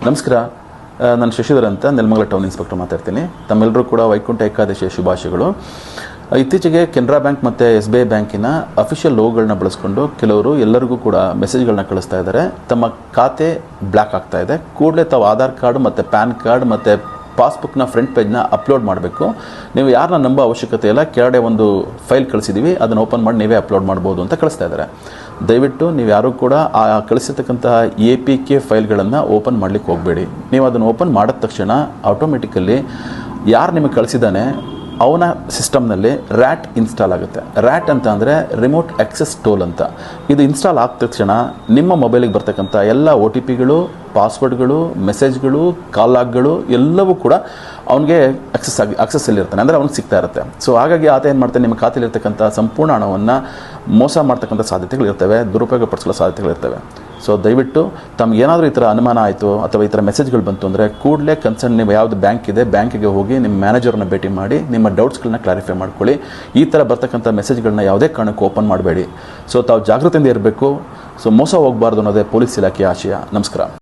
ನಮಸ್ಕಾರ. ನಾನು ಶಶಿಧರ್ ಅಂತ ನೆಲಮಂಗಲ ಟೌನ್ ಇನ್ಸ್ಪೆಕ್ಟರ್ ಮಾತಾಡ್ತೀನಿ. ತಮ್ಮೆಲ್ಲರೂ ಕೂಡ ವೈಕುಂಠ ಏಕಾದಶಿಯ ಶುಭಾಶಯಗಳು. ಇತ್ತೀಚೆಗೆ ಕೆನರಾ ಬ್ಯಾಂಕ್ ಮತ್ತು SBI ಬ್ಯಾಂಕಿನ ಅಫಿಷಿಯಲ್ ಲೋಗೋಗಳನ್ನ ಬಳಸ್ಕೊಂಡು ಕೆಲವರು ಎಲ್ಲರಿಗೂ ಕೂಡ ಮೆಸೇಜ್ಗಳನ್ನ ಕಳಿಸ್ತಾ ಇದ್ದಾರೆ. ತಮ್ಮ ಖಾತೆ ಬ್ಲ್ಯಾಕ್ ಆಗ್ತಾ ಇದೆ, ಕೂಡಲೇ ತಾವು ಆಧಾರ್ ಕಾರ್ಡ್ ಮತ್ತು ಪ್ಯಾನ್ ಕಾರ್ಡ್ ಮತ್ತು ಪಾಸ್ಬುಕ್ನ ಫ್ರಂಟ್ ಪೇಜ್ನ ಅಪ್ಲೋಡ್ ಮಾಡಬೇಕು. ನೀವು ಯಾರನ್ನ ನಂಬೋ ಅವಶ್ಯಕತೆ ಇಲ್ಲ, ಕೆಳಗಡೆ ಒಂದು ಫೈಲ್ ಕಳಿಸಿದ್ದೀವಿ, ಅದನ್ನು ಓಪನ್ ಮಾಡಿ ನೀವೇ ಅಪ್ಲೋಡ್ ಮಾಡ್ಬೋದು ಅಂತ ಕಳಿಸ್ತಾ ಇದ್ದಾರೆ. ದಯವಿಟ್ಟು ನೀವು ಯಾರೂ ಕೂಡ ಆ ಕಳಿಸಿರ್ತಕ್ಕಂತಹ APK ಫೈಲ್ಗಳನ್ನು ಓಪನ್ ಮಾಡಲಿಕ್ಕೆ ಹೋಗಬೇಡಿ. ನೀವು ಅದನ್ನು ಓಪನ್ ಮಾಡಿದ ತಕ್ಷಣ ಆಟೋಮೆಟಿಕಲಿ ಯಾರು ನಿಮಗೆ ಕಳಿಸಿದ್ದಾನೆ ಅವನ ಸಿಸ್ಟಮ್ನಲ್ಲಿ ರ್ಯಾಟ್ ಇನ್ಸ್ಟಾಲ್ ಆಗುತ್ತೆ. ರ್ಯಾಟ್ ಅಂತ ಅಂದರೆ ರಿಮೋಟ್ ಆಕ್ಸೆಸ್ ಟೂಲ್ ಅಂತ. ಇದು ಇನ್ಸ್ಟಾಲ್ ಆದ ತಕ್ಷಣ ನಿಮ್ಮ ಮೊಬೈಲಿಗೆ ಬರ್ತಕ್ಕಂಥ ಎಲ್ಲ OTPಗಳು, ಪಾಸ್ವರ್ಡ್ಗಳು, ಮೆಸೇಜ್ಗಳು, ಕಾಲ್ ಲಾಗ್ಗಳು ಎಲ್ಲವೂ ಕೂಡ ಅವನಿಗೆ ಆಕ್ಸೆಸ್ಸಲ್ಲಿರ್ತಾನೆ, ಅಂದರೆ ಅವ್ನಿಗೆ ಸಿಗ್ತಾ ಇರುತ್ತೆ. ಸೊ ಹಾಗಾಗಿ ಆತ ಏನು ಮಾಡ್ತಾನೆ, ನಿಮ್ಮ ಖಾತೆಯಲ್ಲಿರ್ತಕ್ಕಂಥ ಸಂಪೂರ್ಣ ಹಣವನ್ನು ಮೋಸ ಮಾಡ್ತಕ್ಕಂಥ ಸಾಧ್ಯತೆಗಳಿರ್ತವೆ, ದುರುಪಯೋಗ ಪಡಿಸೋ ಸಾಧ್ಯತೆಗಳಿರ್ತವೆ. ಸೊ ದಯವಿಟ್ಟು ತಮಗೇನಾದರೂ ಈ ಥರ ಅನುಮಾನ ಆಯಿತು ಅಥವಾ ಈ ಥರ ಮೆಸೇಜ್ಗಳು ಬಂತು ಅಂದರೆ ಕೂಡಲೇ ಕನ್ಸರ್ನ್ ನೀವು ಯಾವುದು ಬ್ಯಾಂಕ್ ಇದೆ ಬ್ಯಾಂಕಿಗೆ ಹೋಗಿ ನಿಮ್ಮ ಮ್ಯಾನೇಜರ್ನ ಭೇಟಿ ಮಾಡಿ ನಿಮ್ಮ ಡೌಟ್ಸ್ಗಳನ್ನ ಕ್ಲಾರಿಫೈ ಮಾಡ್ಕೊಳ್ಳಿ. ಈ ಥರ ಬರ್ತಕ್ಕಂಥ ಮೆಸೇಜ್ಗಳನ್ನ ಯಾವುದೇ ಕಾರಣಕ್ಕೂ ಓಪನ್ ಮಾಡಬೇಡಿ. ಸೊ ತಾವು ಜಾಗೃತಿಯಿಂದ ಇರಬೇಕು. ಸೊ ಮೋಸ ಹೋಗಬಾರ್ದು ಅನ್ನೋದೇ ಪೊಲೀಸ್ ಇಲಾಖೆಯ ಆಶಯ. ನಮಸ್ಕಾರ.